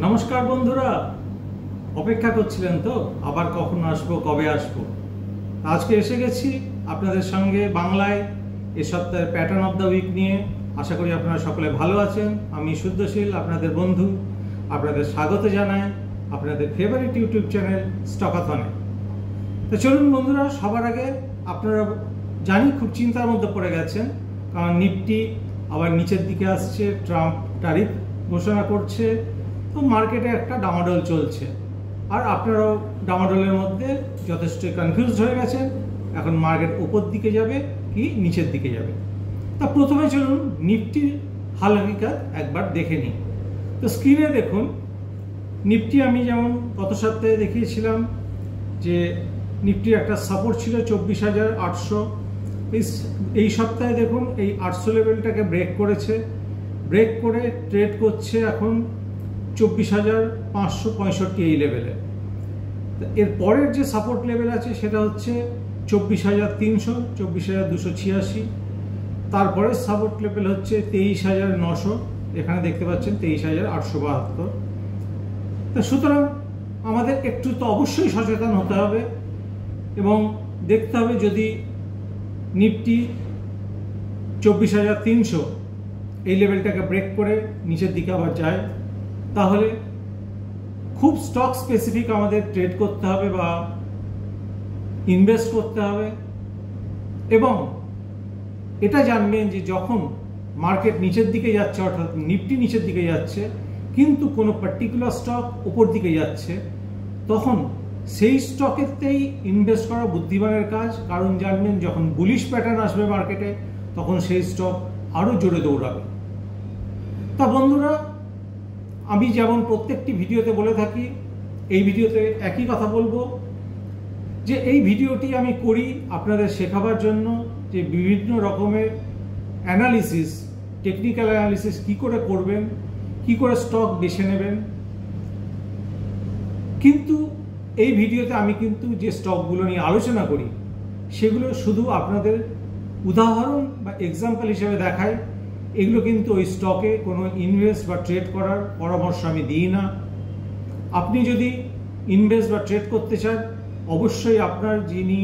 নমস্কার বন্ধুরা, অপেক্ষা করছিলেন তো আবার কখন আসবো, কবে আসবো। আজকে এসে গেছি আপনাদের সঙ্গে বাংলায় এ সপ্তাহের প্যাটার্ন অফ দ্য উইক নিয়ে। আশা করি আপনারা সকলে ভালো আছেন। আমি শুদ্ধশীল, আপনাদের বন্ধু, আপনাদের স্বাগত জানাই আপনাদের ফেভারিট ইউটিউব চ্যানেল স্টকাথনে। তো চলুন বন্ধুরা, সবার আগে আপনারা জানি খুব চিন্তার মধ্যে পড়ে গেছেন, কারণ নিফটি আবার নিচের দিকে আসছে, ট্রাম্প ট্যারিফ ঘোষণা করছে, তো মার্কেটে একটা ডামাডোল চলছে। আর আপনারাও ডামাডোলের মধ্যে যথেষ্ট কনফিউজড হয়ে গেছেন, এখন মার্কেট উপর দিকে যাবে কি নিচের দিকে যাবে। তা প্রথমে চলুন নিফটির হাল হকিকত একবার দেখে নিই। তো স্ক্রিনে দেখুন নিফটি, আমি যেমন গত সপ্তাহে দেখিয়েছিলাম যে নিফটির একটা সাপোর্ট ছিল 24,800। এই সপ্তাহে দেখুন এই 800 লেভেলটাকে ব্রেক করেছে, ব্রেক করে ট্রেড করছে এখন 24,565 এই লেভেলে। এর পরের যে সাপোর্ট লেভেল আছে সেটা হচ্ছে 24,300, 24,286। তারপরে সাপোর্ট লেভেল হচ্ছে 23,900, এখানে দেখতে পাচ্ছেন 23,872। তা সুতরাং আমাদের একটু তো অবশ্যই সচেতন হতে হবে এবং দেখতে হবে যদি নিফটি 24,300 এই লেভেলটাকে ব্রেক করে নিচের দিকে আবার যায়, তাহলে খুব স্টক স্পেসিফিক আমাদের ট্রেড করতে হবে বা ইনভেস্ট করতে হবে। এবং এটা জানবেন যে যখন মার্কেট নিচের দিকে যাচ্ছে, অর্থাৎ নিফটি নিচের দিকে যাচ্ছে কিন্তু কোনো পার্টিকুলার স্টক উপর দিকে যাচ্ছে, তখন সেই স্টকেতেই ইনভেস্ট করা বুদ্ধিমানের কাজ। কারণ জানবেন যখন বুলিশ প্যাটার্ন আসবে মার্কেটে, তখন সেই স্টক আরও জোরে দৌড়াবে। তা বন্ধুরা, আমি যেমন প্রত্যেকটি ভিডিওতে বলে থাকি, এই ভিডিওতে একই কথা বলবো যে এই ভিডিওটি আমি করি আপনাদের শেখাবার জন্য যে বিভিন্ন রকমের অ্যানালিসিস, টেকনিক্যাল অ্যানালিসিস কী করে করবেন, কী করে স্টক বেছে নেবেন। কিন্তু এই ভিডিওতে আমি কিন্তু যে স্টকগুলো নিয়ে আলোচনা করি সেগুলো শুধু আপনাদের উদাহরণ বা এক্সাম্পল হিসেবে দেখাই। এগুলো কিন্তু ওই স্টকে কোনো ইনভেস্ট বা ট্রেড করার পরামর্শ আমি দিই না। আপনি যদি ইনভেস্ট বা ট্রেড করতে চান, অবশ্যই আপনার যিনি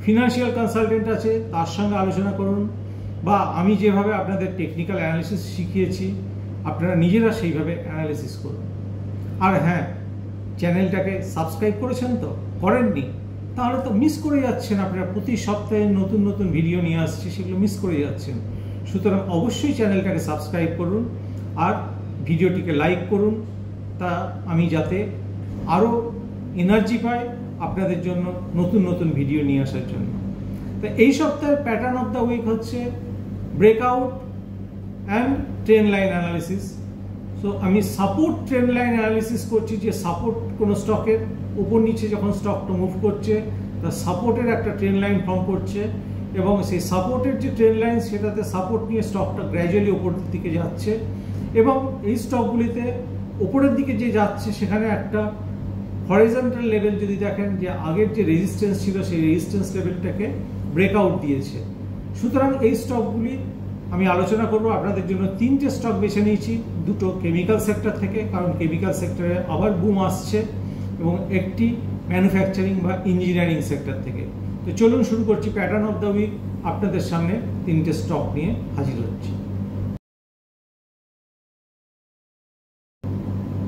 ফিনান্সিয়াল কনসালটেন্ট আছে তার সঙ্গে আলোচনা করুন, বা আমি যেভাবে আপনাদের টেকনিক্যাল অ্যানালিসিস শিখিয়েছি আপনারা নিজেরা সেইভাবে অ্যানালিসিস করুন। আর হ্যাঁ, চ্যানেলটাকে সাবস্ক্রাইব করেছেন তো? করেননি? তাহলে তো মিস করে যাচ্ছেন। আপনারা প্রতি সপ্তাহে নতুন নতুন ভিডিও নিয়ে আসছে, সেগুলো মিস করে যাচ্ছেন। সুতরাং অবশ্যই চ্যানেলটাকে সাবস্ক্রাইব করুন আর ভিডিওটিকে লাইক করুন, তা আমি যাতে আরও এনার্জি পাই আপনাদের জন্য নতুন নতুন ভিডিও নিয়ে আসার জন্য। তো এই সপ্তাহের প্যাটার্ন অফ দ্য উইক হচ্ছে breakout and trend line analysis. So আমি সাপোর্ট ট্রেন্ড লাইন অ্যানালিসিস করছি, যে সাপোর্ট কোনো স্টকের উপর নিচে যখন স্টকটা মুভ করছে তা সাপোর্টের একটা ট্রেন্ড লাইন ফর্ম করছে, এবং সেই সাপোর্টের যে ট্রেন্ড লাইন সেটাতে সাপোর্ট নিয়ে স্টকটা গ্র্যাজুয়ালি ওপরের দিকে যাচ্ছে। এবং এই স্টকগুলিতে ওপরের দিকে যে যাচ্ছে সেখানে একটা হরিজন্টাল লেভেল যদি দেখেন, যে আগের যে রেজিস্ট্যান্স ছিল সেই রেজিস্ট্যান্স লেভেলটাকে ব্রেকআউট দিয়েছে। সুতরাং এই স্টকগুলি আমি আলোচনা করব আপনাদের জন্য। 3টে স্টক বেছে নিয়েছি, 2টো কেমিক্যাল সেক্টর থেকে, কারণ কেমিক্যাল সেক্টরে আবার বুম আসছে, এবং একটি ম্যানুফ্যাকচারিং বা ইঞ্জিনিয়ারিং সেক্টর থেকে। তো চলুন শুরু করছি প্যাটার্ন অফ দ্য উইক। আপনাদের সামনে 3টে স্টক নিয়ে হাজির হচ্ছি।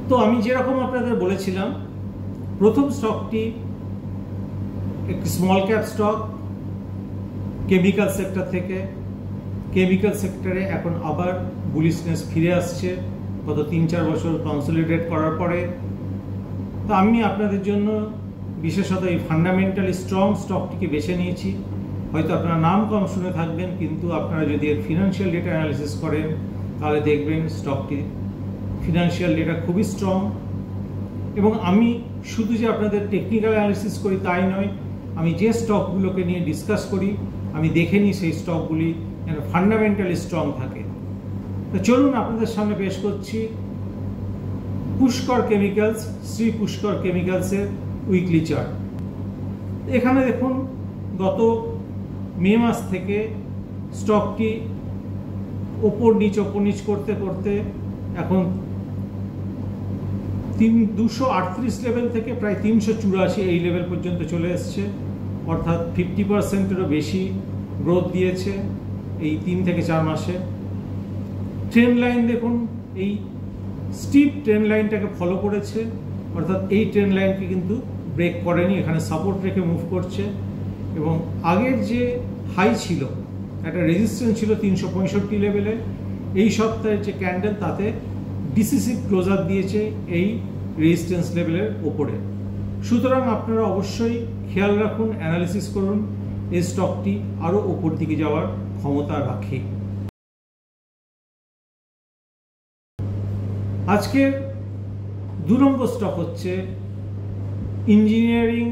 তো আমি যেরকম আপনাদের বলেছিলাম, প্রথম স্টকটি একটি small cap stock chemical sector থেকে। কেমিক্যাল সেক্টরে এখন আবার বুলিশনেস ফিরে আসছে গত 3-4 বছর কনসলিডেট করার পরে। তো আমি আপনাদের জন্য বিশেষত এই ফান্ডামেন্টালি স্ট্রং স্টকটিকে বেছে নিয়েছি। হয়তো আপনারা নাম কম শুনে থাকবেন, কিন্তু আপনারা যদি এর ফিনান্সিয়াল ডেটা অ্যানালিসিস করেন তাহলে দেখবেন স্টকটি ফিনান্সিয়াল ডেটা খুবই স্ট্রং। এবং আমি শুধু যে আপনাদের টেকনিক্যাল অ্যানালিসিস করি তাই নয়, আমি যে স্টকগুলোকে নিয়ে ডিসকাস করি আমি দেখে নিই সেই স্টকগুলি যেন ফান্ডামেন্টালি স্ট্রং থাকে। তো চলুন আপনাদের সামনে পেশ করছি পুষ্কর কেমিক্যালস, শ্রী পুষ্কর কেমিক্যালসের উইকলি চার্ট। এখানে দেখুন গত মে মাস থেকে স্টকটি ওপর নিচ করতে করতে এখন 238 লেভেল থেকে প্রায় 384 এই লেভেল পর্যন্ত চলে এসছে, অর্থাৎ 50%-এরও বেশি গ্রোথ দিয়েছে এই 3 থেকে 4 মাসে। ট্রেন্ড লাইন দেখুন, এই স্টিপ ট্রেন্ড লাইনটাকে ফলো করেছে, অর্থাৎ এই ট্রেন্ড লাইনকে কিন্তু ব্রেক করেনি, এখানে সাপোর্ট রেখে মুভ করছে। এবং আগের যে হাই ছিল, একটা রেজিস্ট্যান্স ছিল 365 লেভেলে, এই সপ্তাহের যে ক্যান্ডেল তাতে ডিসিসিভ ক্লোজার দিয়েছে এই রেজিস্ট্যান্স লেভেলের ওপরে। সুতরাং আপনারা অবশ্যই খেয়াল রাখুন, অ্যানালিসিস করুন, এই স্টকটি আরও ওপর দিকে যাওয়ার ক্ষমতা রাখে। আজকের 2 নম্বর স্টক হচ্ছে ইঞ্জিনিয়ারিং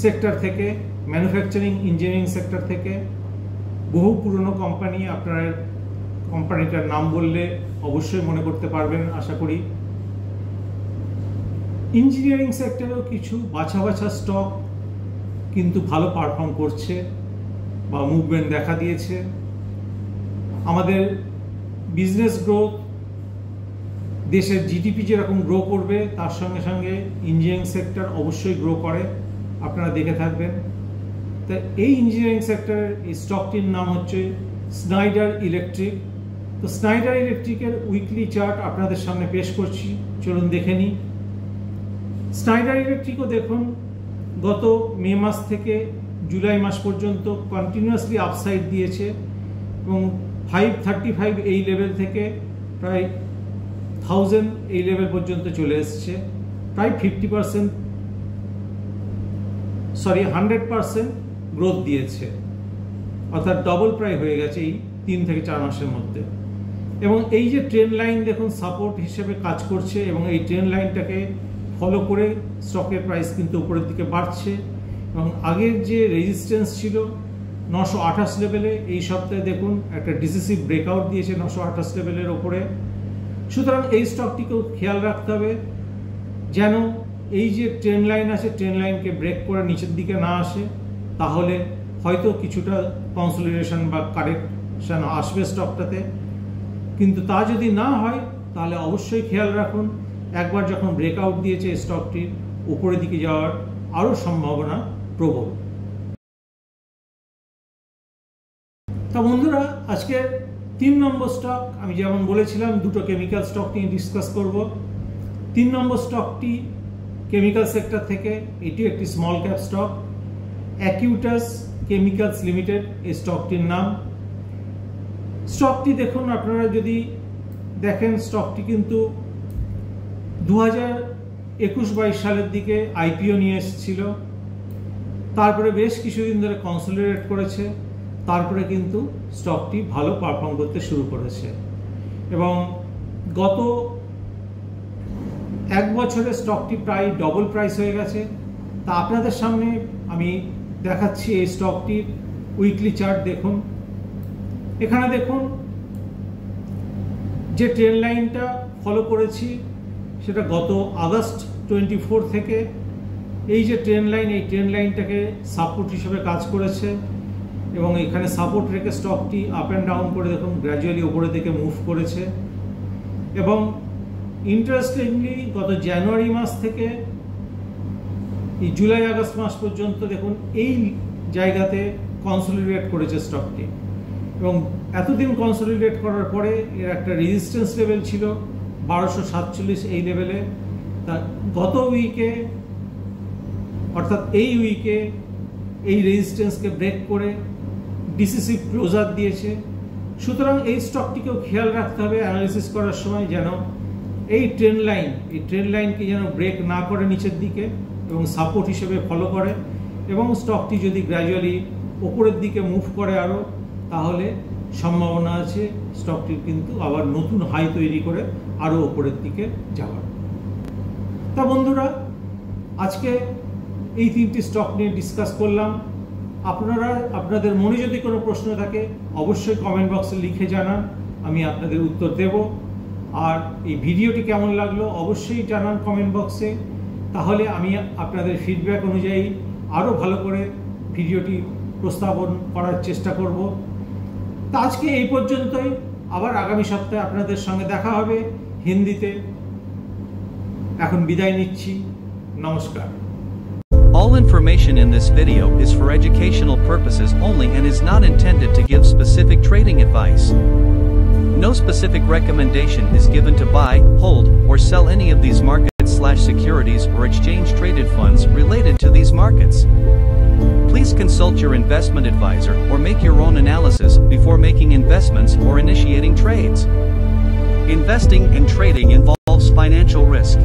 সেক্টর থেকে, ম্যানুফ্যাকচারিং ইঞ্জিনিয়ারিং সেক্টর থেকে। বহু পুরনো কোম্পানি, আপনার কোম্পানিটার নাম বললে অবশ্যই মনে করতে পারবেন আশা করি। ইঞ্জিনিয়ারিং সেক্টরেও কিছু বাছা বাছা স্টক কিন্তু ভালো পারফর্ম করছে বা মুভমেন্ট দেখা দিয়েছে। আমাদের বিজনেস গ্রোথ, দেশের জিডিপি যেরকম গ্রো করবে তার সঙ্গে সঙ্গে ইঞ্জিনিয়ারিং সেক্টর অবশ্যই গ্রো করে, আপনারা দেখে থাকবেন। তা এই ইঞ্জিনিয়ারিং সেক্টরের এই স্টকটির নাম হচ্ছে স্নাইডার ইলেকট্রিক। তো স্নাইডার ইলেকট্রিকের উইকলি চার্ট আপনাদের সামনে পেশ করছি, চলুন দেখে নিই। স্নাইডার ইলেকট্রিকও দেখুন, গত মে মাস থেকে জুলাই মাস পর্যন্ত কন্টিনিউয়াসলি আপসাইড দিয়েছে এবং 535 এই লেভেল থেকে প্রায় 1000 এই লেভেল পর্যন্ত চলে এসছে, প্রায় 100% গ্রোথ দিয়েছে, অর্থাৎ ডবল প্রায় হয়ে গেছে এই 3 থেকে 4 মাসের মধ্যে। এবং এই যে ট্রেন্ড লাইন দেখুন সাপোর্ট হিসেবে কাজ করছে, এবং এই ট্রেন্ড লাইনটাকে ফলো করে স্টকের প্রাইস কিন্তু উপরের দিকে বাড়ছে। এবং আগের যে রেজিস্ট্যান্স ছিল 928 লেভেলে, এই সপ্তাহে দেখুন একটা ডিসিসিভ ব্রেকআউট দিয়েছে 928 লেভেলের ওপরে। সুতরাং এই স্টকটিকেও খেয়াল রাখতে হবে যেন এই যে ট্রেন্ড লাইন আছে, ট্রেন্ড লাইনকে ব্রেক করে নিচের দিকে না আসে, তাহলে হয়তো কিছুটা কনসলিডেশন বা কারেকশন আসবে স্টকটাতে। কিন্তু তা যদি না হয় তাহলে অবশ্যই খেয়াল রাখুন, একবার যখন ব্রেকআউট দিয়েছে স্টকটির উপরের দিকে যাওয়ার আরও সম্ভাবনা প্রবল। তা বন্ধুরা, আজকের 3 নম্বর স্টক, আমি যেমন বলেছিলাম দুটো কেমিক্যাল স্টক নিয়ে ডিসকাস করব। 3 নম্বর স্টকটি কেমিক্যাল সেক্টর থেকে, এটি একটি small cap stock, Acutaas chemicals limited এই স্টকটির নাম। স্টকটি দেখুন, আপনারা যদি দেখেন স্টকটি কিন্তু 2021-22 সালের দিকে আইপিও নিয়ে এসেছিল, তারপরে বেশ কিছুদিন ধরে কনসলিডেট করেছে, তারপরে কিন্তু স্টকটি ভালো পারফর্ম করতে শুরু করেছে। এবং গত 1 বছরে স্টকটি প্রায় ডবল প্রাইস হয়ে গেছে। তা আপনাদের সামনে আমি দেখাচ্ছি এই স্টকটির উইকলি চার্ট। দেখুন, এখানে দেখুন যে ট্রেন্ড লাইনটা ফলো করেছি সেটা গত আগস্ট 24 থেকে এই যে ট্রেন্ড লাইন, এই ট্রেন্ড লাইনটাকে সাপোর্ট হিসেবে কাজ করেছে এবং এখানে সাপোর্ট রেখে স্টকটি আপ অ্যান্ড ডাউন করে দেখুন গ্র্যাজুয়ালি উপরের দিকে মুভ করেছে। এবং ইন্টারেস্টিংলি গত জানুয়ারি মাস থেকে এই জুলাই আগস্ট মাস পর্যন্ত দেখুন এই জায়গাতে কনসলিডেট করেছে স্টকটি। এবং এতদিন কনসলিডেট করার পরে এর একটা রেজিস্ট্যান্স লেভেল ছিল 1247 এই লেভেলে। তা গত উইকে, অর্থাৎ এই উইকে এই রেজিস্ট্যান্সকে ব্রেক করে ডিসিসিভ ক্লোজার দিয়েছে। সুতরাং এই স্টকটিকেও খেয়াল রাখতে হবে অ্যানালিসিস করার সময়, যেন এই ট্রেন্ড লাইনকে যেন ব্রেক না করে নিচের দিকে এবং সাপোর্ট হিসেবে ফলো করে। এবং স্টকটি যদি গ্র্যাজুয়ালি ওপরের দিকে মুভ করে আরও, তাহলে সম্ভাবনা আছে স্টকটির কিন্তু আবার নতুন হাই তৈরি করে আরও ওপরের দিকে যাওয়ার। তা বন্ধুরা, আজকে এই 3টি স্টক নিয়ে ডিসকাস করলাম। আপনারা আপনাদের মনে যদি কোনো প্রশ্ন থাকে অবশ্যই কমেন্ট বক্সে লিখে জানান, আমি আপনাদের উত্তর দেব। আর এই ভিডিওটি কেমন লাগলো অবশ্যই জানান কমেন্ট বক্সে, তাহলে আমি আপনাদের ফিডব্যাক অনুযায়ী আরও ভালো করে ভিডিওটি প্রস্তাবন করার চেষ্টা করব। তা আজকে এই পর্যন্তই, আবার আগামী সপ্তাহে আপনাদের সঙ্গে দেখা হবে হিন্দিতে। এখন বিদায় নিচ্ছি, নমস্কার। All information in this video is for educational purposes only and is not intended to give specific trading advice. No specific recommendation is given to buy, hold, or sell any of these markets/securities or exchange-traded funds related to these markets. Please consult your investment advisor or make your own analysis before making investments or initiating trades. Investing and trading involves financial risk.